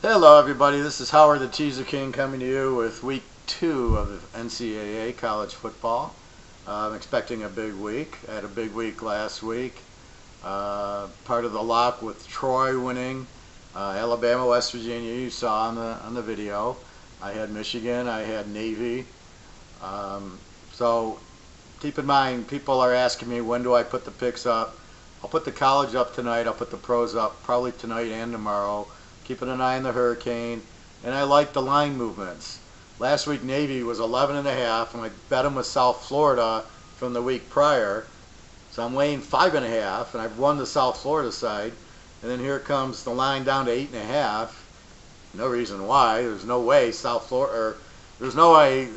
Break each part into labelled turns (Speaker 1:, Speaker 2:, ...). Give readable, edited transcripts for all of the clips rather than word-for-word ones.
Speaker 1: Hello everybody, this is Howard the Teaserking coming to you with week 2 of NCAA college football. I'm expecting a big week. I had a big week last week. Part of the lock with Troy winning. Alabama, West Virginia, you saw on the video. I had Michigan, I had Navy. So keep in mind, people are asking me when do I put the picks up. I'll put the college up tonight, I'll put the pros up probably tonight and tomorrow. Keeping an eye on the Hurricane, and I like the line movements. Last week Navy was 11.5, and I bet them with South Florida from the week prior, so I'm weighing 5.5, and I've won the South Florida side. And then here comes the line down to 8.5. No reason why. There's no way South Florida, or there's no way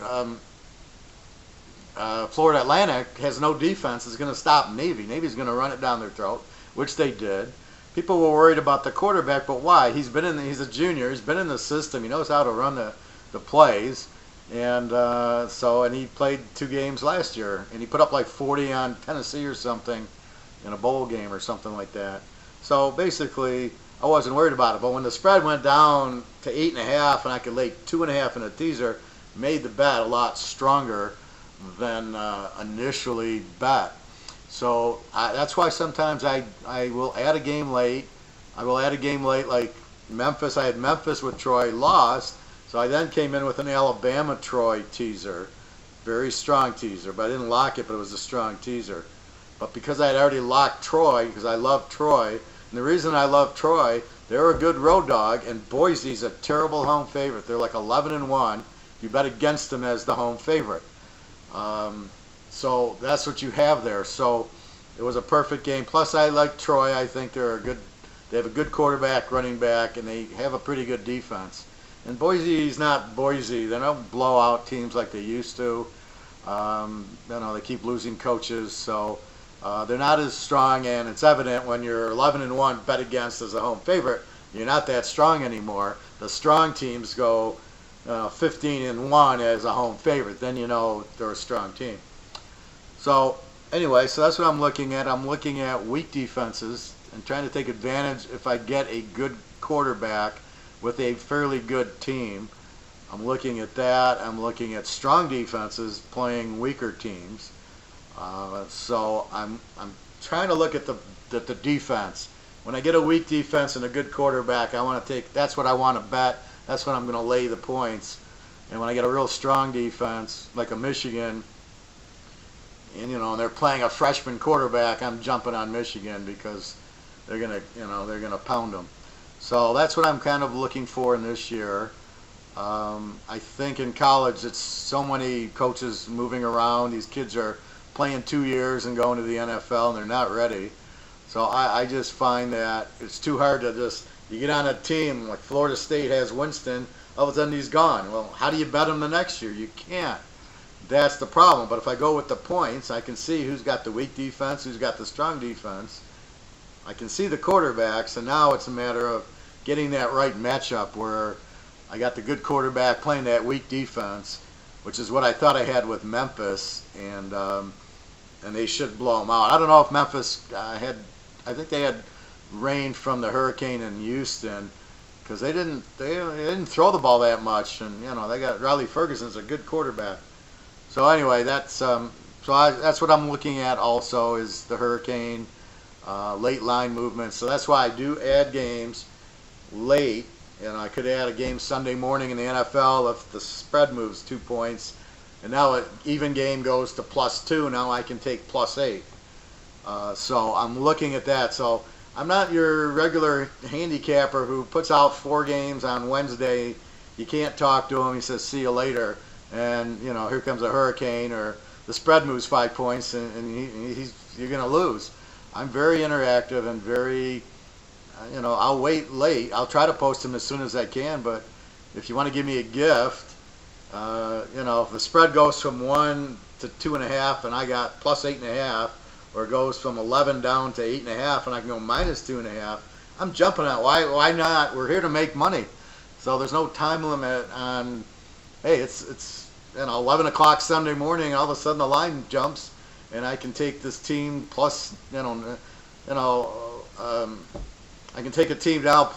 Speaker 1: Florida Atlantic has no defense is going to stop Navy. Navy's going to run it down their throat, which they did. People were worried about the quarterback, but why? He's a junior. He's been in the system. He knows how to run the plays, and and he played 2 games last year, and he put up like 40 on Tennessee or something in a bowl game or something like that. So basically, I wasn't worried about it. But when the spread went down to 8.5, and I could lay 2.5 in a teaser, made the bet a lot stronger than initially bet. So that's why sometimes I will add a game late. I will add a game late like Memphis. I had Memphis with Troy, lost. So I then came in with an Alabama-Troy teaser. Very strong teaser. But I didn't lock it, but it was a strong teaser. But because I had already locked Troy, because I love Troy, and the reason I love Troy, they're a good road dog, and Boise's a terrible home favorite. They're like 11-1. You bet against them as the home favorite. So that's what you have there. So it was a perfect game. Plus, I like Troy. I think they have a good quarterback, running back, and they have a pretty good defense. And Boise's not Boise. They don't blow out teams like they used to. They keep losing coaches, so they're not as strong. And it's evident when you're 11-1 bet against as a home favorite, you're not that strong anymore. The strong teams go 15-1 as a home favorite. Then you know they're a strong team. So anyway, so that's what I'm looking at. I'm looking at weak defenses and trying to take advantage if I get a good quarterback with a fairly good team. I'm looking at that. I'm looking at strong defenses playing weaker teams. So I'm trying to look at the defense. When I get a weak defense and a good quarterback, I want to take. That's what I want to bet. That's when I'm going to lay the points. And when I get a real strong defense like a Michigan, and they're playing a freshman quarterback, I'm jumping on Michigan because they're gonna pound them. So that's what I'm kind of looking for in this year. I think in college it's so many coaches moving around. These kids are playing 2 years and going to the NFL, and they're not ready. So I just find that it's too hard to you get on a team like Florida State has Winston, all of a sudden he's gone. Well, how do you bet him the next year? You can't. That's the problem. But if I go with the points, I can see who's got the weak defense, who's got the strong defense. I can see the quarterbacks, and now it's a matter of getting that right matchup where I got the good quarterback playing that weak defense, which is what I thought I had with Memphis, and they should blow them out. I don't know if Memphis I think they had rain from the hurricane in Houston because they didn't throw the ball that much, and they got Riley Ferguson's a good quarterback. So anyway, that's what I'm looking at. Also, is the Hurricane late line movement. So that's why I do add games late, and I could add a game Sunday morning in the NFL if the spread moves 2 points, and now an even game goes to +2. Now I can take +8. So I'm looking at that. So I'm not your regular handicapper who puts out 4 games on Wednesday. You can't talk to him. He says, "See you later." And here comes a hurricane, or the spread moves 5 points, and you're going to lose. I'm very interactive and very, I'll wait late. I'll try to post them as soon as I can, but if you want to give me a gift, if the spread goes from 1 to 2.5 and I got +8.5, or it goes from 11 down to 8.5 and I can go -2.5, I'm jumping on it. Why not? We're here to make money. So there's no time limit on, hey, it's 11 o'clock Sunday morning, all of a sudden the line jumps, and I can take this team plus, I can take a team down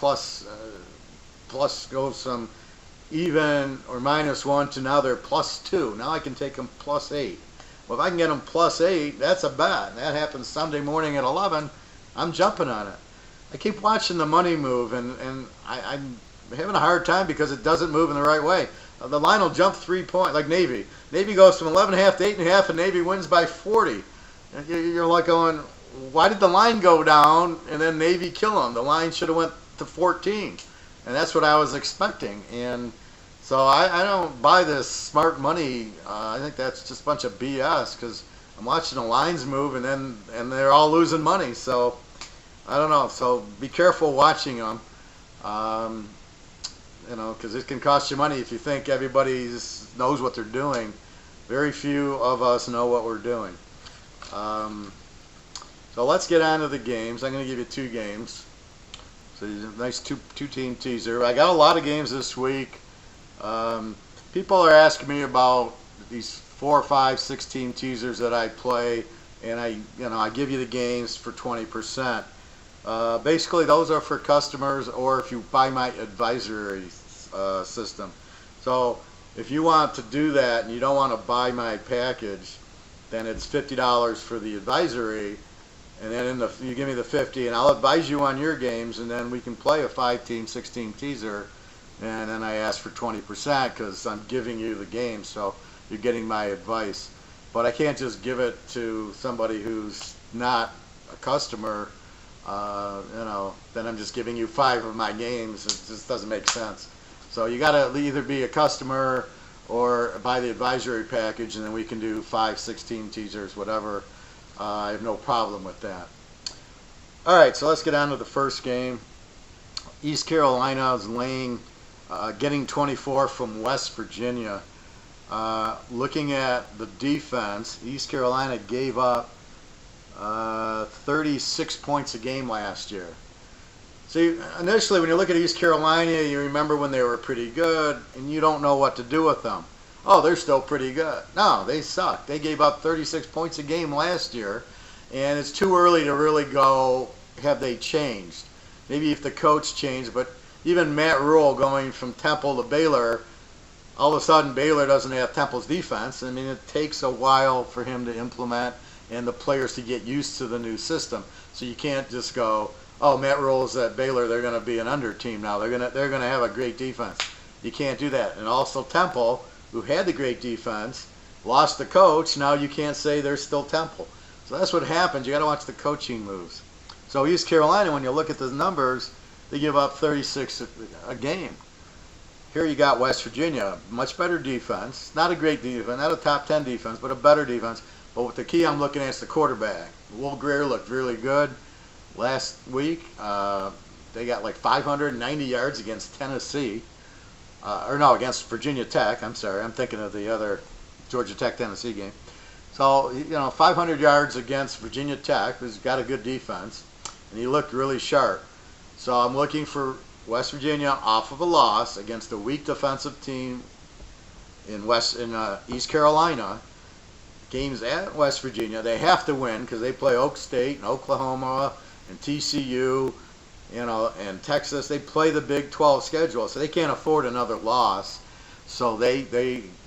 Speaker 1: plus goes from even or -1 to now they're +2. Now I can take them +8. Well, if I can get them +8, that's a bet. That happens Sunday morning at 11. I'm jumping on it. I keep watching the money move, and I'm having a hard time because it doesn't move in the right way. The line will jump 3 points, like Navy. Navy goes from 11.5 to 8.5, and Navy wins by 40. And you're like going, why did the line go down and then Navy kill them? The line should have went to 14, and that's what I was expecting. And so I don't buy this smart money. I think that's just a bunch of BS because I'm watching the lines move, and they're all losing money. So I don't know. So be careful watching them. Because it can cost you money if you think everybody knows what they're doing. Very few of us know what we're doing. So let's get on to the games. I'm going to give you 2 games. So nice two-team teaser. I got a lot of games this week. People are asking me about these 4, 5, 6-team teasers that I play, and I give you the games for 20%. Basically, those are for customers or if you buy my advisory system. So if you want to do that and you don't want to buy my package, then it's $50 for the advisory, and then you give me the 50, and I'll advise you on your games, and then we can play a 5-team, 6-team teaser, and then I ask for 20% because I'm giving you the game, so you're getting my advice. But I can't just give it to somebody who's not a customer. Then I'm just giving you 5 of my games. It just doesn't make sense. So you got to either be a customer or buy the advisory package, and then we can do 5, 16 teasers, whatever. I have no problem with that. All right, so let's get on to the first game. East Carolina is getting 24 from West Virginia. Looking at the defense, East Carolina gave up 36 points a game last year. See, initially when you look at East Carolina, you remember when they were pretty good, and you don't know what to do with them. Oh, they're still pretty good. No, they suck. They gave up 36 points a game last year, and it's too early to really go, have they changed? Maybe if the coach changed, but even Matt Rule going from Temple to Baylor, all of a sudden Baylor doesn't have Temple's defense. I mean, it takes a while for him to implement and the players to get used to the new system. So you can't just go, oh, Matt Rule's at Baylor, they're going to be an under team now. They're going to have a great defense. You can't do that. And also Temple, who had the great defense, lost the coach. Now you can't say they're still Temple. So that's what happens. You got to watch the coaching moves. So East Carolina, when you look at the numbers, they give up 36 a game. Here you got West Virginia, much better defense. Not a great defense, not a top 10 defense, but a better defense. But with the key I'm looking at is the quarterback. Will Greer looked really good last week. They got like 590 yards against Tennessee. Against Virginia Tech. I'm sorry, I'm thinking of the other Georgia Tech-Tennessee game. So, 500 yards against Virginia Tech, who's got a good defense, and he looked really sharp. So I'm looking for West Virginia off of a loss against a weak defensive team in East Carolina. Games at West Virginia, they have to win because they play Oak State and Oklahoma and TCU, and Texas. They play the Big 12 schedule, so they can't afford another loss. So they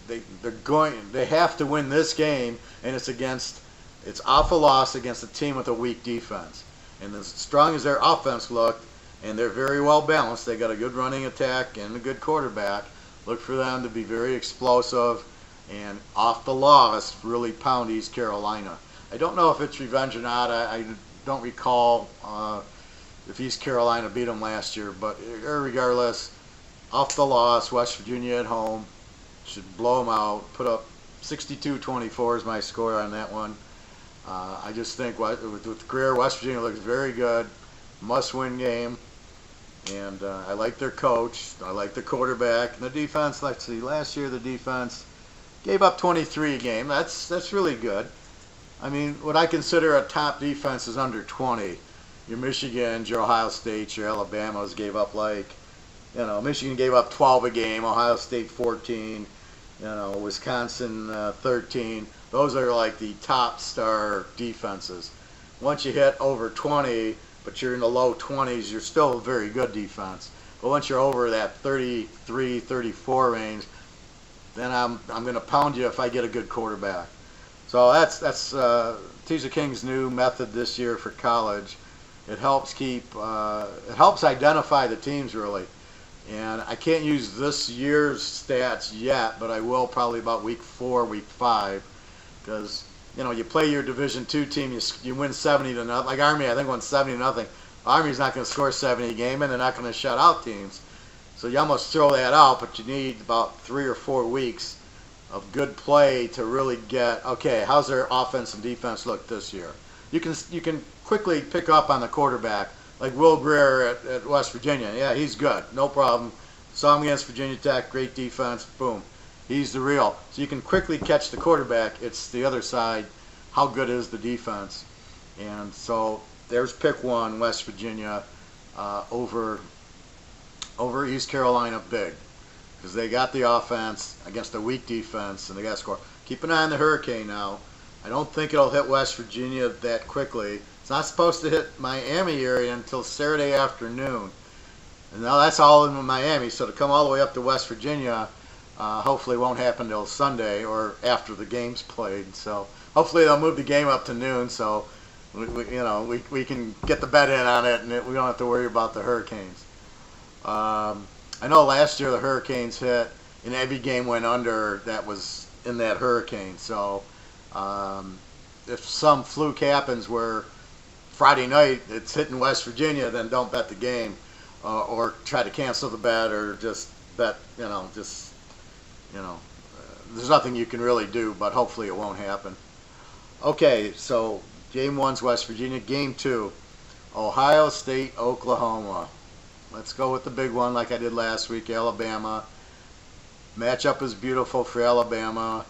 Speaker 1: have to win this game, and it's off a loss against a team with a weak defense. And as strong as their offense looked, and they're very well balanced, they got a good running attack and a good quarterback. Look for them to be very explosive and off the loss really pound East Carolina. I don't know if it's revenge or not. I don't recall if East Carolina beat them last year, but regardless, off the loss, West Virginia at home should blow them out. Put up 62-24 is my score on that one. I just think with Greer, West Virginia looks very good. Must-win game. And I like their coach. I like the quarterback. And the defense, let's see, last year the defense gave up 23 a game. That's really good. I mean, what I consider a top defense is under 20. Your Michigans, your Ohio States, your Alabamas gave up Michigan gave up 12 a game, Ohio State 14, Wisconsin 13. Those are like the top star defenses. Once you hit over 20, but you're in the low 20s, you're still a very good defense. But once you're over that 33, 34 range, then I'm going to pound you if I get a good quarterback. So that's Teaserking's new method this year for college. It helps identify the teams really. And I can't use this year's stats yet, but I will probably about week 4, week 5, because you play your Division II team, you win 70-0. Like Army, I think won 70-0. Army's not going to score 70 a game, and they're not going to shut out teams. So you almost throw that out, but you need about 3 or 4 weeks of good play to really get, okay, how's their offense and defense look this year? You can quickly pick up on the quarterback, like Will Greer at West Virginia. Yeah, he's good, no problem. Saw him against Virginia Tech, great defense, boom. He's the real. So you can quickly catch the quarterback. It's the other side, how good is the defense? And so there's pick 1, West Virginia over East Carolina big. Because they got the offense against a weak defense, and they got to score. Keep an eye on the Hurricane now. I don't think it'll hit West Virginia that quickly. It's not supposed to hit Miami area until Saturday afternoon. And now that's all in Miami, so to come all the way up to West Virginia, hopefully won't happen till Sunday or after the game's played. So hopefully they'll move the game up to noon, so we can get the bet in on it, and we don't have to worry about the Hurricanes. I know last year the Hurricanes hit, and every game went under that was in that hurricane. So if some fluke happens where Friday night it's hitting West Virginia, then don't bet the game, or try to cancel the bet, or just bet, there's nothing you can really do, but hopefully it won't happen. Okay, so game 1's West Virginia. Game 2, Ohio State, Oklahoma. Let's go with the big one like I did last week, Alabama. Matchup is beautiful for Alabama,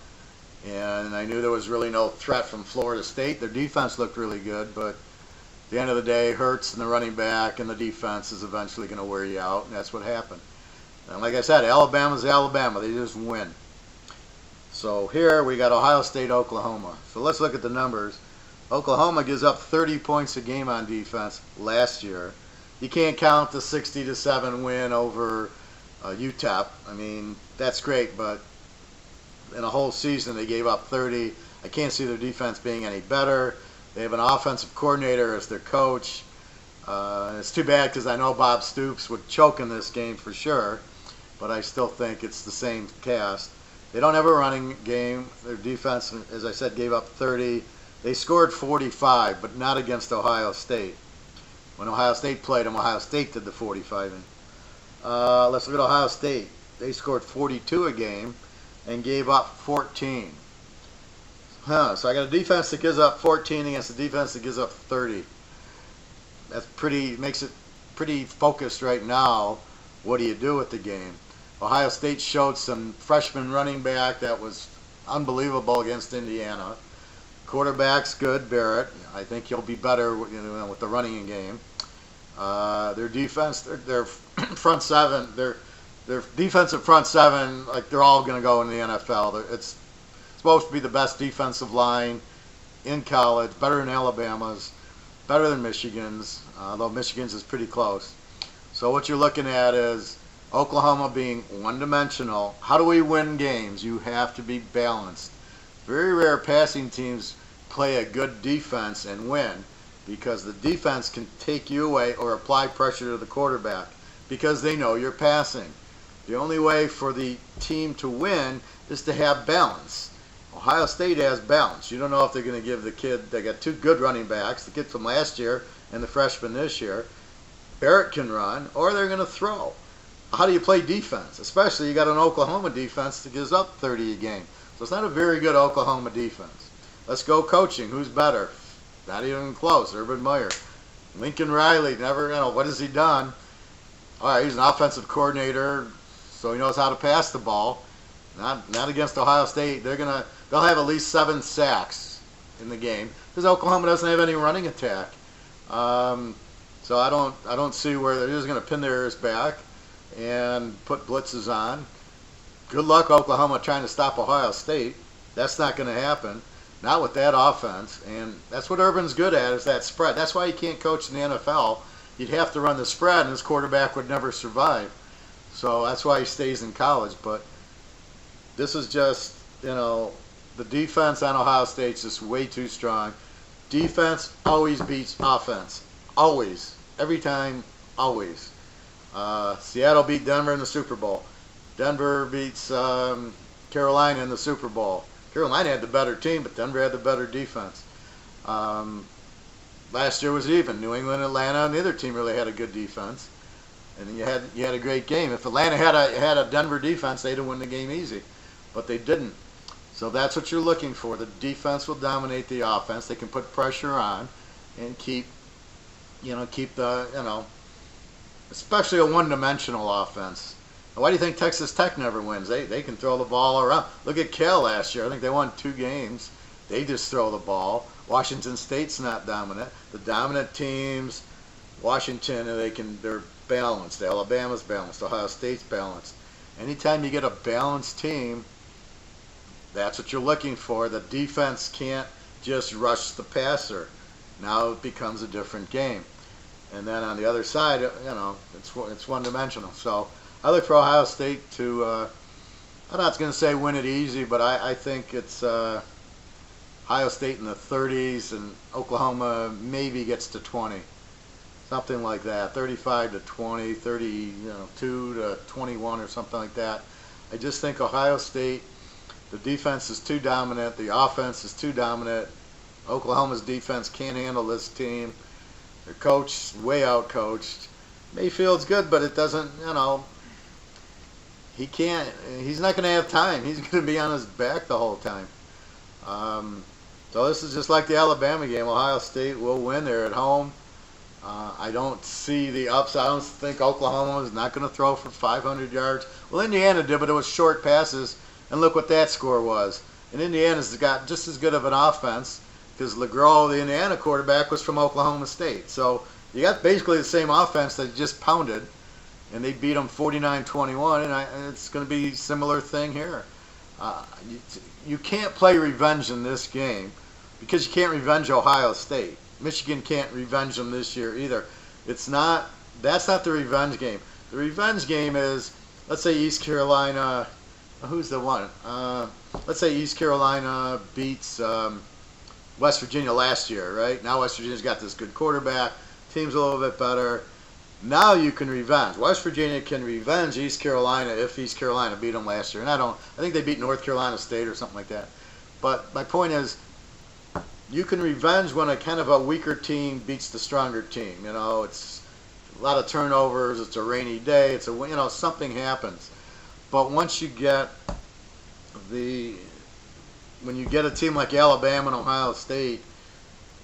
Speaker 1: and I knew there was really no threat from Florida State. Their defense looked really good, but at the end of the day, Hurts and the running back and the defense is eventually going to wear you out, and that's what happened. And like I said, Alabama's Alabama. They just win. So here we got Ohio State, Oklahoma. So let's look at the numbers. Oklahoma gives up 30 points a game on defense last year. You can't count the 60-7 win over UTEP. I mean, that's great, but in a whole season they gave up 30. I can't see their defense being any better. They have an offensive coordinator as their coach. It's too bad because I know Bob Stoops would choke in this game for sure, but I still think it's the same cast. They don't have a running game. Their defense, as I said, gave up 30. They scored 45, but not against Ohio State. When Ohio State played them, Ohio State did the 45ing. Let's look at Ohio State. They scored 42 a game and gave up 14. So I got a defense that gives up 14 against a defense that gives up 30. Makes it pretty focused right now. What do you do with the game? Ohio State showed some freshman running back that was unbelievable against Indiana. Quarterback's good, Barrett. I think he'll be better with the running game. Their defense, their front seven, their defensive front seven, like they're all going to go in the NFL. It's supposed to be the best defensive line in college, better than Alabama's, better than Michigan's, although Michigan's is pretty close. So what you're looking at is Oklahoma being one-dimensional. How do we win games? You have to be balanced. Very rare passing teams play a good defense and win because the defense can take you away or apply pressure to the quarterback because they know you're passing. The only way for the team to win is to have balance. Ohio State has balance. You don't know if they're going to give the kid, they got two good running backs, the kid from last year and the freshman this year. Barrett can run, or they're going to throw. How do you play defense? Especially you got an Oklahoma defense that gives up 30 a game. So it's not a very good Oklahoma defense. Let's go coaching. Who's better? Not even close. Urban Meyer. Lincoln Riley, never, what has he done? All right, he's an offensive coordinator, so he knows how to pass the ball. Not against Ohio State. They'll have at least 7 sacks in the game because Oklahoma doesn't have any running attack. So I don't see where they're just going to pin their ears back and put blitzes on. Good luck, Oklahoma, trying to stop Ohio State. That's not going to happen. Not with that offense. And that's what Urban's good at, is that spread. That's why he can't coach in the NFL, you'd have to run the spread, and his quarterback would never survive. So that's why he stays in college. But this is just, the defense on Ohio State's just way too strong. Defense always beats offense. Always. Every time, always. Seattle beat Denver in the Super Bowl. Denver beats Carolina in the Super Bowl. Carolina had the better team, but Denver had the better defense. Last year was even. New England, Atlanta, neither team really had a good defense. And you had a great game. If Atlanta had a Denver defense, they'd have won the game easy. But they didn't. So that's what you're looking for. The defense will dominate the offense. They can put pressure on and keep the, especially a one-dimensional offense. Why do you think Texas Tech never wins? They can throw the ball around. Look at Cal last year. I think they won 2 games. They just throw the ball. Washington State's not dominant. The dominant teams, Washington, they're balanced. Alabama's balanced. Ohio State's balanced. Anytime you get a balanced team, that's what you're looking for. The defense can't just rush the passer. Now it becomes a different game. And then on the other side, it's one-dimensional. So I look for Ohio State to, I'm not going to say win it easy, but I think it's Ohio State in the 30s, and Oklahoma maybe gets to 20. Something like that, 35 to 20, 32 to 21 or something like that. I just think Ohio State, the defense is too dominant, the offense is too dominant. Oklahoma's defense can't handle this team. Their coach way out-coached. Mayfield's good, but it doesn't, he's not going to have time. He's going to be on his back the whole time. So this is just like the Alabama game. Ohio State will win. They're at home. I don't see the upside. I don't think Oklahoma is not going to throw for 500 yards. Well, Indiana did, but it was short passes, and look what that score was. And Indiana's got just as good of an offense because LeGros, the Indiana quarterback, was from Oklahoma State. So you got basically the same offense that just pounded, and they beat them 49-21, and it's going to be a similar thing here. You can't play revenge in this game because you can't revenge Ohio State. Michigan can't revenge them this year either. That's not the revenge game. The revenge game is, let's say East Carolina, who's the one? Let's say East Carolina beats West Virginia last year, right? Now West Virginia's got this good quarterback. Team's a little bit better. Now you can revenge. West Virginia can revenge East Carolina if East Carolina beat them last year. And I think they beat North Carolina State or something like that. But my point is, you can revenge when a kind of a weaker team beats the stronger team. It's a lot of turnovers. It's a rainy day. Something happens. But once you get when you get a team like Alabama and Ohio State,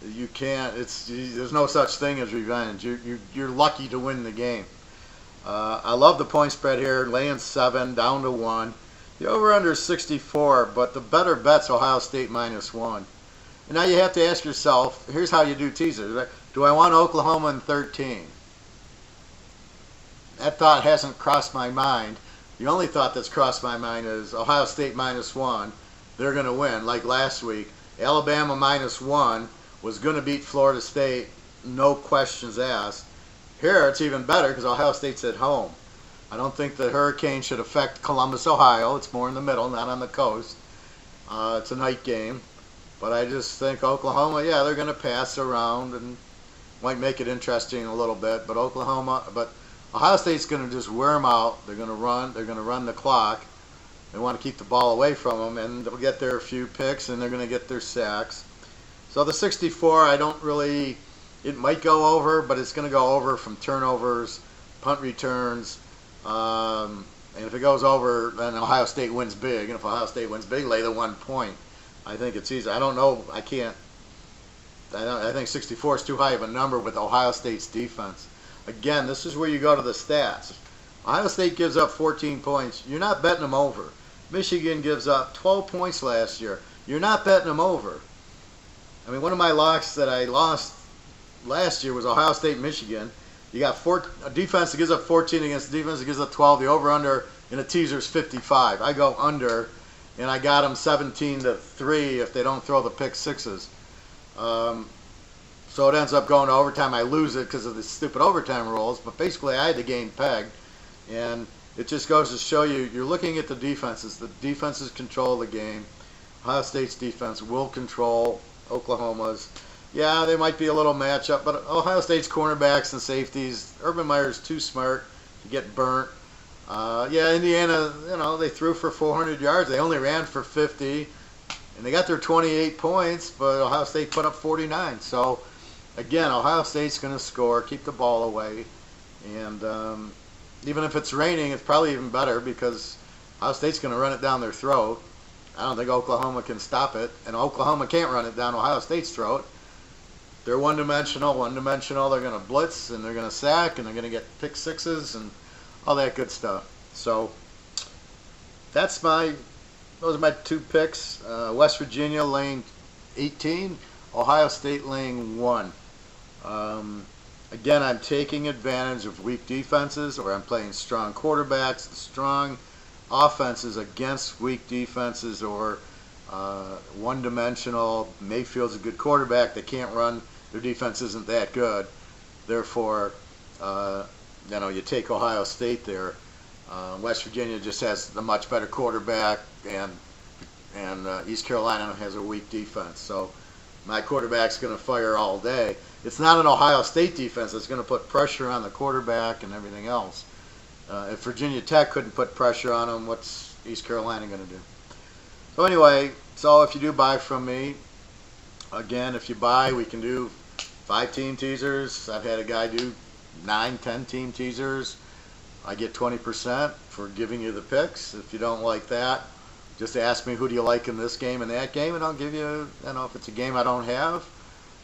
Speaker 1: you can't. There's no such thing as revenge. You're lucky to win the game. I love the point spread here, laying 7 down to 1. The over/under is 64, but the better bet's Ohio State -1. And now you have to ask yourself, here's how you do teasers. Do I want Oklahoma in 13? That thought hasn't crossed my mind. The only thought that's crossed my mind is Ohio State -1. They're going to win, like last week. Alabama -1 was going to beat Florida State, no questions asked. Here, it's even better because Ohio State's at home. I don't think the hurricane should affect Columbus, Ohio. It's more in the middle, not on the coast. It's a night game. But I just think Oklahoma, they're going to pass around and might make it interesting a little bit. But Ohio State's going to just wear them out. They're going to run. They're going to run the clock. They want to keep the ball away from them, and they'll get their few picks, and they're going to get their sacks. So the 64, it might go over, but it's going to go over from turnovers, punt returns, and if it goes over, then Ohio State wins big. And if Ohio State wins big, lay the 1 point. I think it's easy. I don't know. I think 64 is too high of a number with Ohio State's defense. Again, this is where you go to the stats. Ohio State gives up 14 points. You're not betting them over. Michigan gives up 12 points last year. You're not betting them over. I mean, one of my locks that I lost last year was Ohio State, Michigan. You got a defense that gives up 14 against a defense that gives up 12. The over-under in a teaser is 55. I go under, and I got them 17-3 if they don't throw the pick sixes. So it ends up going to overtime. I lose it because of the stupid overtime rules. But basically, I had the game pegged. And it just goes to show you, you're looking at the defenses. The defenses control the game. Ohio State's defense will control Oklahoma's. Yeah, they might be a little matchup, but Ohio State's cornerbacks and safeties, Urban Meyer's too smart to get burnt. Yeah, Indiana, they threw for 400 yards. They only ran for 50, and they got their 28 points, but Ohio State put up 49. So, again, Ohio State's going to score, keep the ball away, and even if it's raining, it's probably even better because Ohio State's going to run it down their throat. I don't think Oklahoma can stop it, and Oklahoma can't run it down Ohio State's throat. They're one-dimensional. They're going to blitz, and they're going to sack, and they're going to get pick sixes and all that good stuff. So those are my two picks. West Virginia laying 18, Ohio State laying 1. Again, I'm taking advantage of weak defenses, or I'm playing strong quarterbacks, strong offenses against weak defenses, or one-dimensional. Mayfield's a good quarterback. They can't run. Their defense isn't that good. Therefore, you take Ohio State there. West Virginia just has a much better quarterback, and East Carolina has a weak defense. So my quarterback's going to fire all day. It's not an Ohio State defense that's going to put pressure on the quarterback and everything else. If Virginia Tech couldn't put pressure on them, what's East Carolina going to do? So anyway, if you do buy from me, again, if you buy, we can do 5-team teasers. I've had a guy do 9, 10-team teasers. I get 20% for giving you the picks. If you don't like that, just ask me who do you like in this game and that game, and I'll give you, if it's a game I don't have,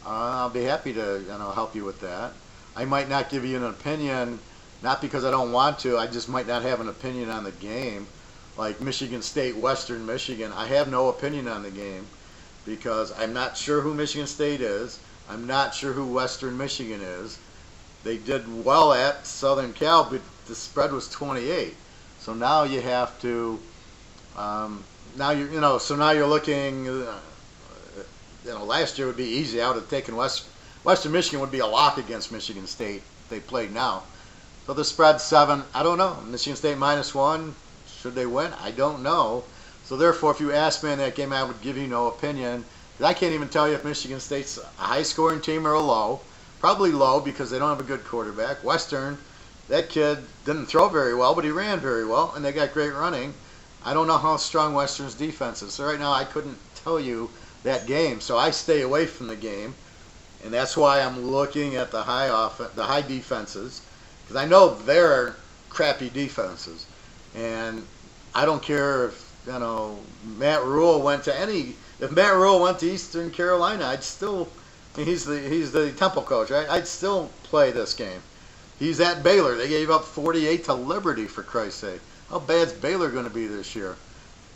Speaker 1: I'll be happy to, help you with that. I might not give you an opinion, not because I don't want to, I just might not have an opinion on the game. Like Michigan State, Western Michigan, I have no opinion on the game because I'm not sure who Michigan State is. I'm not sure who Western Michigan is. They did well at Southern Cal, but the spread was 28. So now you have to, so now you're looking, last year would be easy. I would have taken Western Michigan would be a lock against Michigan State. They played now. So the spread's 7. I don't know. Michigan State -1. Should they win? I don't know. So therefore, if you ask me in that game, I would give you no opinion. I can't even tell you if Michigan State's a high-scoring team or a low. Probably low because they don't have a good quarterback. Western, that kid didn't throw very well, but he ran very well, and they got great running. I don't know how strong Western's defense is. So right now, I couldn't tell you that game. So I stay away from the game, and that's why I'm looking at the high defenses, because I know they're crappy defenses. And I don't care if Matt Rule went to if Matt Rule went to Eastern Carolina, I'd still, he's the Temple coach, right? I'd still play this game. He's at Baylor. They gave up 48 to Liberty, for Christ's sake. How bad's Baylor going to be this year?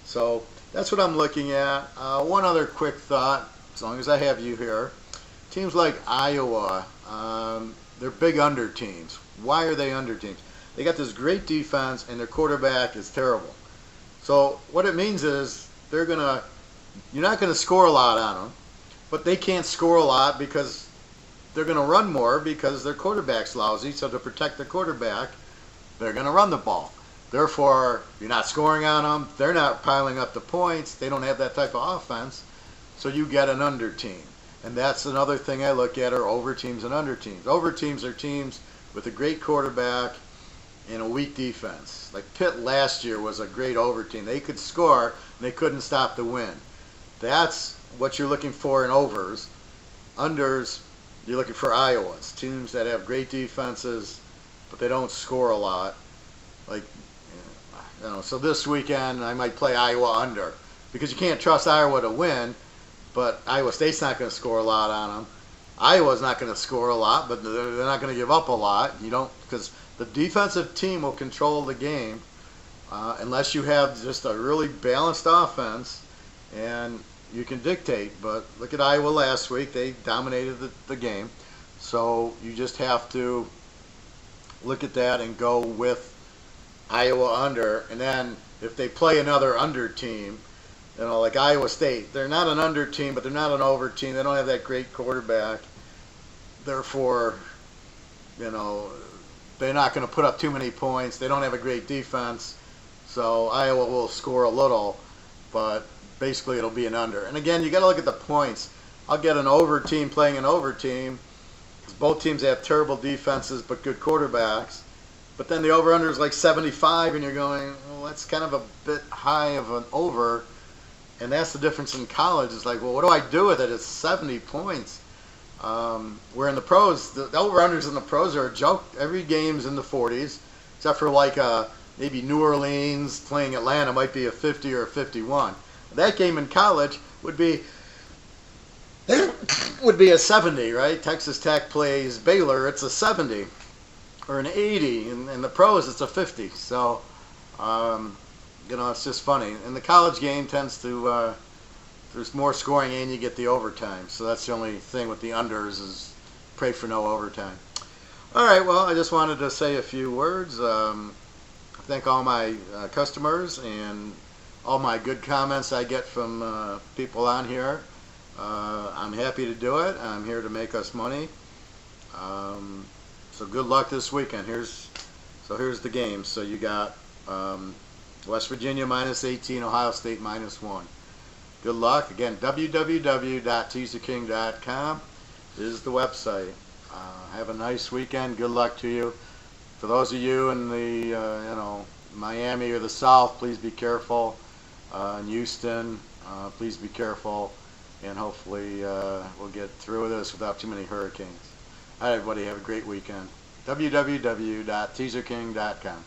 Speaker 1: So that's what I'm looking at. One other quick thought, as long as I have you here. Teams like Iowa, they're big under teams. Why are they under teams? They got this great defense, and their quarterback is terrible. So what it means is you're not going to score a lot on them, but they can't score a lot because they're going to run more because their quarterback's lousy. So to protect the quarterback, they're going to run the ball. Therefore, you're not scoring on them. They're not piling up the points. They don't have that type of offense. So you get an under team. And that's another thing I look at are over teams and under teams. Over teams are teams with a great quarterback and a weak defense. Like Pitt last year was a great over team. They could score, and they couldn't stop the win. That's what you're looking for in overs. Unders, you're looking for Iowas. Teams that have great defenses, but they don't score a lot. So this weekend I might play Iowa under because you can't trust Iowa to win, but Iowa State's not going to score a lot on them. Iowa's not going to score a lot, but they're not going to give up a lot. Because the defensive team will control the game unless you have just a really balanced offense and you can dictate. But look at Iowa last week. They dominated the game. So you just have to look at that and go with Iowa under. And then if they play another under team, like Iowa State, they're not an under team, but they're not an over team. They don't have that great quarterback. therefore, you know, they're not going to put up too many points. They don't have a great defense, so Iowa will score a little, but basically it'll be an under. And again, you got to look at the points. I'll get an over team playing an over team, because both teams have terrible defenses but good quarterbacks. But then the over-under is like 75, and you're going, well, that's kind of a bit high of an over. And that's the difference in college. It's like, well, what do I do with it? It's 70 points. Where in the pros, the over-unders in the pros are a joke. Every game's in the 40s, except for like maybe New Orleans playing Atlanta might be a 50 or a 51. That game in college would be a 70, right? Texas Tech plays Baylor, it's a 70 or an 80. In the pros, it's a 50. So, it's just funny. And the college game tends to, there's more scoring and you get the overtime. So that's the only thing with the unders is pray for no overtime. All right, well, I just wanted to say a few words. Thank all my customers and all my good comments I get from people on here. I'm happy to do it. I'm here to make us money. So good luck this weekend. Here's the game. So you got West Virginia -18, Ohio State -1. Good luck. Again, www.teaserking.com is the website. Have a nice weekend. Good luck to you. For those of you in the Miami or the South, please be careful. In Houston, please be careful. And hopefully we'll get through this without too many hurricanes. All right, everybody, have a great weekend. www.teaserking.com